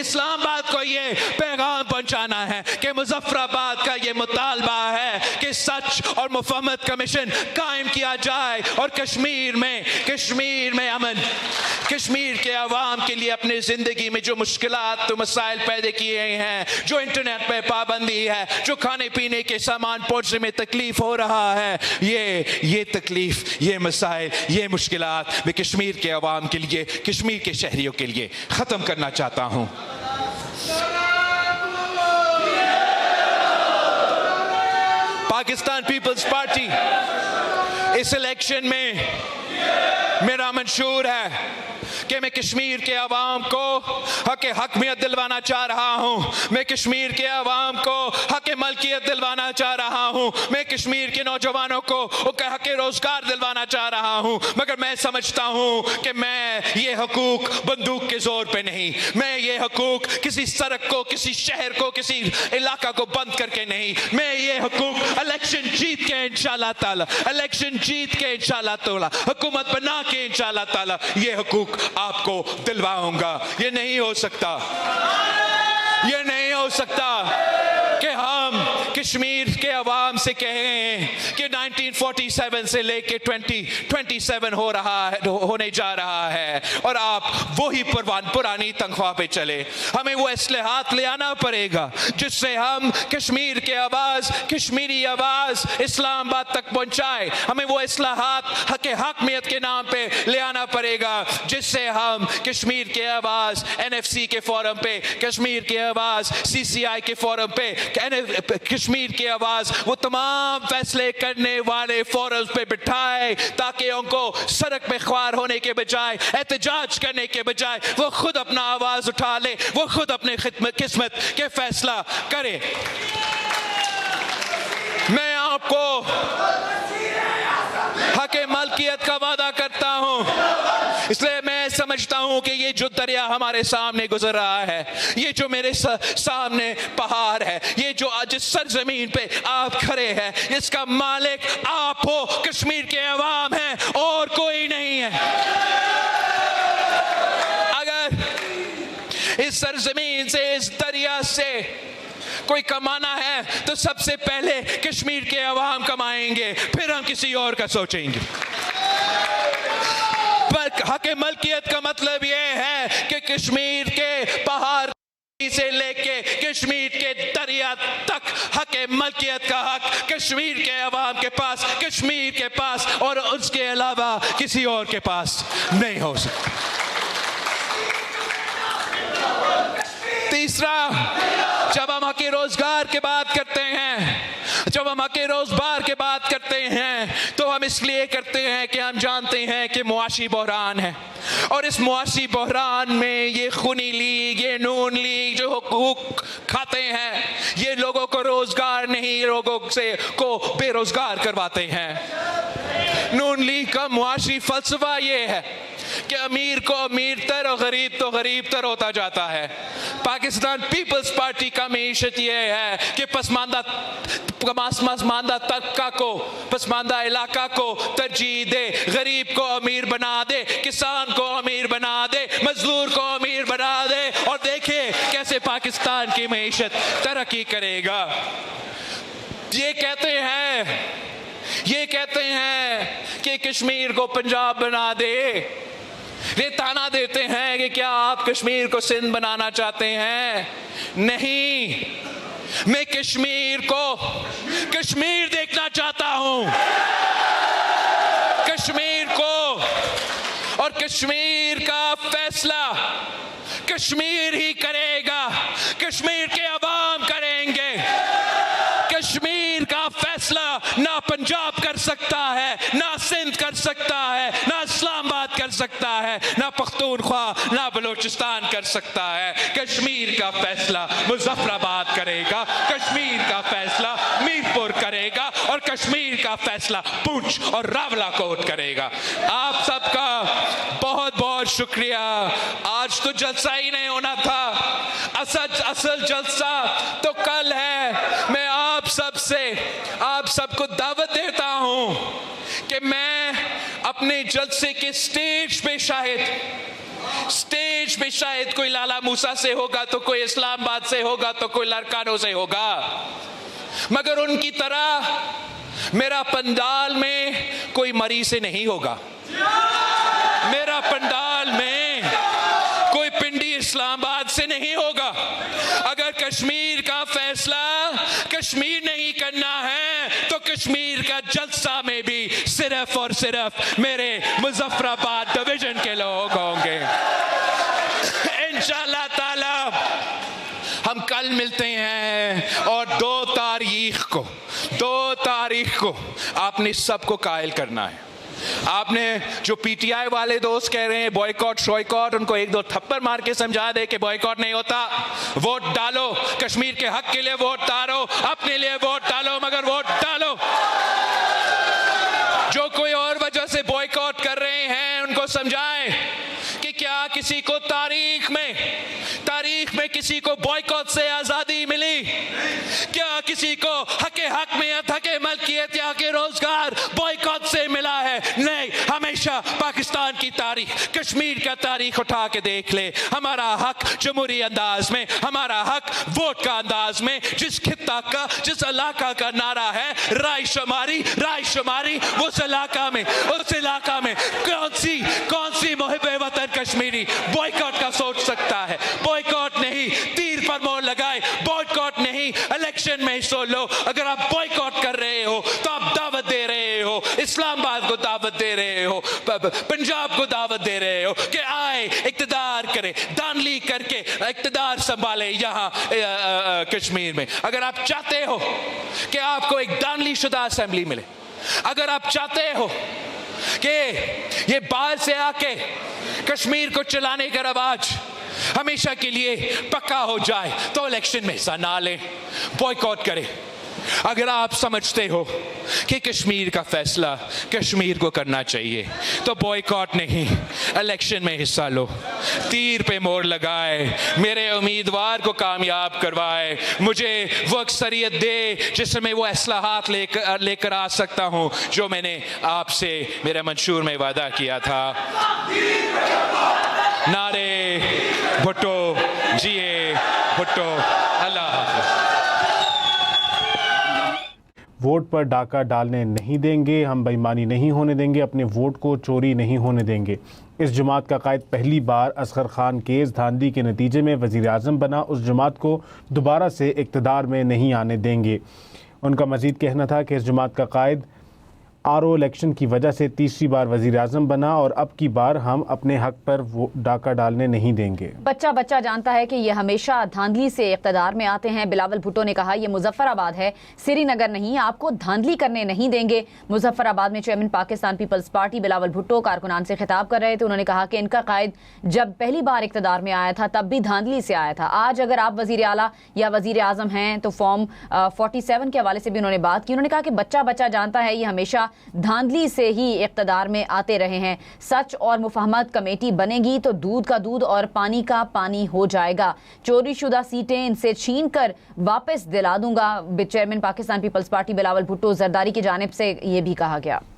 इस्लामाबाद को ये पैगाम पहुंचाना है कि मुजफ्फराबाद का ये मुतालबा है कि सच और मुफहमत कमीशन कायम किया जाए और कश्मीर में अमन, कश्मीर के अवाम के लिए अपनी ज़िंदगी में जो मुश्किलात तो मसाइल पैदा किए हैं, जो इंटरनेट पे पाबंदी है, जो खाने पीने के सामान पहुंचने में तकलीफ हो रहा है, ये तकलीफ, ये मसाइल, ये मुश्किलात मैं कश्मीर के अवाम के लिए, कश्मीर के शहरियों के लिए ख़त्म करना चाहता हूँ। पाकिस्तान पीपल्स पार्टी इस इलेक्शन में मेरा मंशूर है कि मैं कश्मीर के अवाम को हकमियत दिलवाना चाह रहा हूँ, मैं कश्मीर के अवाम को हक मलकियत दिलवाना चाह रहा हूँ, मैं कश्मीर के नौजवानों को हक रोजगार दिलवाना चाह रहा हूँ। मगर मैं समझता हूँ कि मैं ये हकूक बंदूक के जोर पे नहीं, मैं ये हकूक किसी सड़क को, किसी शहर को, किसी इलाका को बंद करके नहीं, मैं ये हकूक इलेक्शन जीत के इंशाल्लाह ताला, इलेक्शन जीत के इंशाल्लाह ताला, हुकूमत बना के इंशाल्लाह ताला ये हकूक आपको दिलवाऊंगा। ये नहीं हो सकता, ये नहीं हो सकता कि हम कश्मीर के अवाम से कहें कि 1947 से लेके 2027 होने जा रहा है और आप वही पुरानी तनख्वाह पे चले। हमें वो इस्लाहात ले आना पड़ेगा जिससे हम कश्मीर के आवाज़, कश्मीरी आवाज़ इस्लामाबाद तक पहुंचाए। हमें वो इस्लाहात हकमियत के नाम पे ले आना पड़ेगा जिससे हम कश्मीर के आवाज़ NFC के फोरम पे, कश्मीर के आवाज़ CCI के फोरम पे, कश्मीर की आवाज़ वो तमाम फैसले करने वाले फोरम पे बिठाए ताकि उनको सड़क पे ख्वार होने के बजाय, एहतजाज करने के बजाय वो खुद अपना आवाज़ उठा ले, वो खुद अपने किस्मत के फैसला करे। मैं आपको हक मलकियत का वादा करता हूँ, इसलिए मैं समझता हूँ कि ये जो दरिया हमारे सामने गुजर रहा है, ये जो मेरे सामने पहाड़ है, ये जो आज इस सरजमीन पे आप खड़े हैं, इसका मालिक आप हो, कश्मीर के अवाम हैं और कोई नहीं है। अगर इस सरजमीन से, इस दरिया से कोई कमाना है तो सबसे पहले कश्मीर के अवाम कमाएंगे, फिर हम किसी और का सोचेंगे। पर हक मलकियत का मतलब ये है कि कश्मीर के पहाड़ से लेके कश्मीर के दरिया तक हक मलकियत का हक कश्मीर के अवाम के पास, कश्मीर के पास और उसके अलावा किसी और के पास नहीं हो सकता। तीसरा, जब हम हक रोजगार की बात करते हैं, जब हम हक रोजगार की बात करते हैं तो हम इसलिए करते हैं कि हम जानते हैं कि मुआशी बहरान है और इस मुआशी बहरान में ये खूनी लीग, ये नून लीग जो हुकूक खाते हैं, ये लोगों को रोजगार नहीं, लोगों से को बेरोजगार करवाते हैं। नून लीग का मुआशी फलसफा ये है कि अमीर को अमीर तर और गरीब तो गरीब तर होता जाता है। पाकिस्तान पीपल्स पार्टी का मीशत ये है कि पसमानदा तबका को, पसमानदा इलाका को तरजीह दे, गरीब को अमीर बना दे, किसान को अमीर बना दे, मजदूर को अमीर बना दे और देखे कैसे पाकिस्तान की मीशत तरक्की करेगा। ये कहते हैं कि कश्मीर को पंजाब बना दे, ये ताना देते हैं कि क्या आप कश्मीर को सिंध बनाना चाहते हैं? नहीं, मैं कश्मीर को कश्मीर देखना चाहता हूं, कश्मीर को, और कश्मीर का फैसला कश्मीर ही करेगा, कश्मीर के अवाम करेंगे। कश्मीर का फैसला ना पंजाब कर सकता है, ना सिंध कर सकता है, ना इस्लामाबाद कर सकता है, ना पख्तूनख्वा, ना बलोचिस्तान कर सकता है। कश्मीर का फैसला मुजफ्फराबाद करेगा, कश्मीर का फैसला मीरपुर करेगा और कश्मीर का फैसला पुंछ और रावलाकोट करेगा। आप सबका बहुत बहुत शुक्रिया। आज तो जलसा ही नहीं होना था, असल जलसा तो कल है। मैं आप सबको दावत देता हूं कि मैं अपने जलसे के स्टेज देश में शायद कोई लाला मूसा से होगा, तो कोई इस्लामाबाद से होगा, तो कोई लड़कानों से होगा, मगर उनकी तरह मेरा पंडाल में कोई मरी से नहीं होगा। मेरा पंडाल में कोई पिंडी इस्लामाबाद से नहीं होगा। अगर कश्मीर का फैसला कश्मीर नहीं करना है तो कश्मीर का जलसा में भी सिर्फ और सिर्फ मेरे मुजफ्फराबाद डिवीजन के लोग होंगे। इंशाअल्लाह ताला हम कल मिलते हैं और 2 तारीख को आपने सबको कायल करना है। आपने जो पीटीआई वाले दोस्त कह रहे हैं बॉयकॉट शॉयकॉट, उनको 1-2 थप्पड़ मार के समझा दे कि बॉयकॉट नहीं होता। वोट डालो, कश्मीर के हक के लिए वोट डालो, अपने लिए वोट डालो, मगर वोट डालो। जो कोई और वजह से बॉयकॉट कर रहे हैं उनको समझाएं कि क्या किसी को तारीख में किसी को बॉयकॉट से आजादी मिली? क्या किसी को हक में हके मलकियत या के रोजगार बॉयकॉट से मिला है? नहीं, हमेशा पाकिस्तान की तारीख, कश्मीर का तारीख उठा के देख ले। हमारा हक जमहूरी अंदाज में, हमारा हक वोट का अंदाज में, जिस खित्ता का, जिस इलाका का नारा है राय शुमारी, उस इलाका में कौन सी मुहिब्बे वतन कश्मीरी बॉयकॉट का सोच सकता है? बॉयकॉट नहीं, तीर पर मोहर लगाए, बॉयकॉट नहीं, इलेक्शन में हिस्सा लो। अगर आप बॉयकॉट कर रहे हो तो आप दावत दे रहे हो, इस्लामाबाद को दावत दे रहे हो, पंजाब को दावत दे रहे हो कि आए इक्तदार करे, दानली करके इक्तदार संभाले यहाँ कश्मीर में। अगर आप चाहते हो कि आपको एक दानली शुदा असेंबली मिले, अगर आप चाहते हो कि ये बाहर से आके कश्मीर को चलाने का रवाज हमेशा के लिए पक्का हो जाए, तो इलेक्शन में हिस्सा ना लें, बॉयकॉट करें। अगर आप समझते हो कि कश्मीर का फैसला कश्मीर को करना चाहिए तो बॉयकॉट नहीं, इलेक्शन में हिस्सा लो, तीर पे मोहर लगाए, मेरे उम्मीदवार को कामयाब करवाए, मुझे वो अक्सरियत दे जिसमें वो इस्लाहात लेकर आ सकता हूं जो मैंने आपसे मेरे मंशूर में वादा किया था। नारे भुट्टो जिए भुट्टो। अल्लाह हाफ़िज़। वोट पर डाका डालने नहीं देंगे, हम बेईमानी नहीं होने देंगे, अपने वोट को चोरी नहीं होने देंगे। इस जमात का कायद पहली बार असगर खान केस धांधली के नतीजे में वज़ीर आज़म बना, उस जमात को दोबारा से इक़्तिदार में नहीं आने देंगे। उनका मज़ीद कहना था कि इस जमात का कायद आरओ इलेक्शन की वजह से तीसरी बार वज़ीर आज़म बना और अब की बार हम अपने हक पर वो डाका डालने नहीं देंगे। बच्चा जानता है कि ये हमेशा धांधली से इक़्तिदार में आते हैं। बिलावल भुट्टो ने कहा ये मुजफ्फराबाद है, श्रीनगर नहीं, आपको धांधली करने नहीं देंगे। मुजफ्फराबाद में chairman Pakistan Peoples Party Bilawal Bhutto कारकुनान से खिताब कर रहे थे। उन्होंने कहा कि इनका कायद जब पहली बार इक़्तिदार में आया था तब भी धांधली से आया था। आज अगर आप वज़ीर आला या वज़ीर आज़म हैं तो फॉर्म 47 के हवाले से भी उन्होंने बात की। उन्होंने कहा कि बच्चा जानता है ये हमेशा धांधली से ही इक़्तिदार में आते रहे हैं। सच और मुफाहमत कमेटी बनेगी तो दूध का दूध और पानी का पानी हो जाएगा। चोरी शुदा सीटें इनसे छीन कर वापस दिला दूंगा। Chairman Pakistan Peoples Party Bilawal Bhutto Zardari की जानिब से ये भी कहा गया।